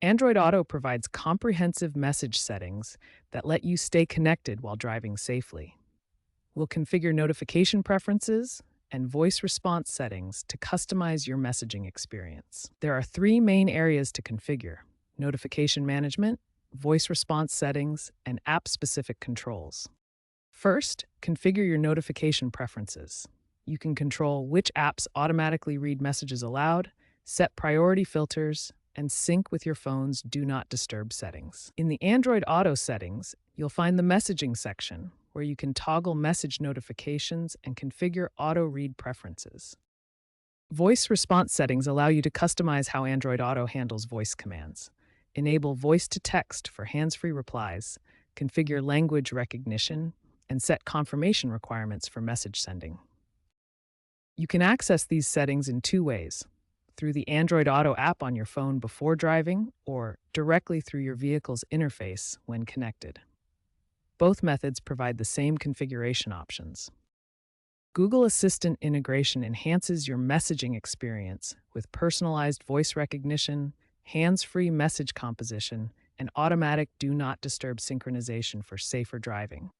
Android Auto provides comprehensive message settings that let you stay connected while driving safely. We'll configure notification preferences and voice response settings to customize your messaging experience. There are three main areas to configure: notification management, voice response settings, and app-specific controls. First, configure your notification preferences. You can control which apps automatically read messages aloud, set priority filters, and sync with your phone's Do Not Disturb settings. In the Android Auto settings, you'll find the messaging section, where you can toggle message notifications and configure auto read preferences. Voice response settings allow you to customize how Android Auto handles voice commands. Enable voice to text for hands-free replies, configure language recognition, and set confirmation requirements for message sending. You can access these settings in two ways: through the Android Auto app on your phone before driving, or directly through your vehicle's interface when connected. Both methods provide the same configuration options. Google Assistant integration enhances your messaging experience with personalized voice recognition, hands-free message composition, and automatic Do Not Disturb synchronization for safer driving.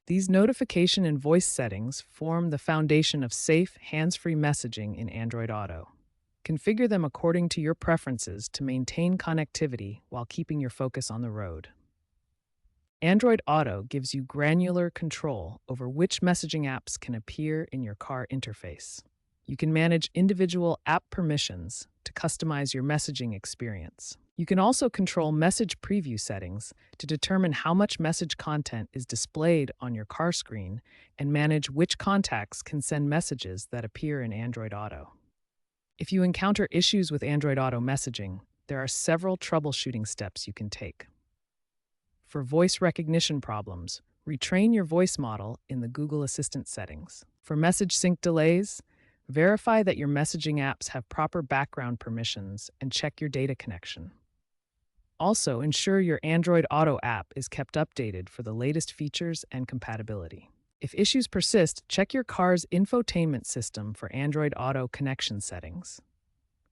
These notification and voice settings form the foundation of safe, hands-free messaging in Android Auto. Configure them according to your preferences to maintain connectivity while keeping your focus on the road. Android Auto gives you granular control over which messaging apps can appear in your car interface. You can manage individual app permissions to customize your messaging experience. You can also control message preview settings to determine how much message content is displayed on your car screen and manage which contacts can send messages that appear in Android Auto. If you encounter issues with Android Auto messaging, there are several troubleshooting steps you can take. For voice recognition problems, retrain your voice model in the Google Assistant settings. For message sync delays, verify that your messaging apps have proper background permissions and check your data connection. Also, ensure your Android Auto app is kept updated for the latest features and compatibility. If issues persist, check your car's infotainment system for Android Auto connection settings.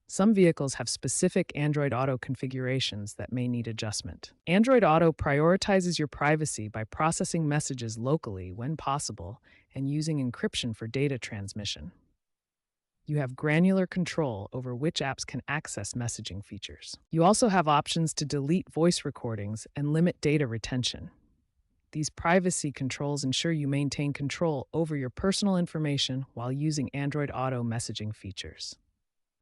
Some vehicles have specific Android Auto configurations that may need adjustment. Android Auto prioritizes your privacy by processing messages locally when possible and using encryption for data transmission. You have granular control over which apps can access messaging features. You also have options to delete voice recordings and limit data retention. These privacy controls ensure you maintain control over your personal information while using Android Auto messaging features.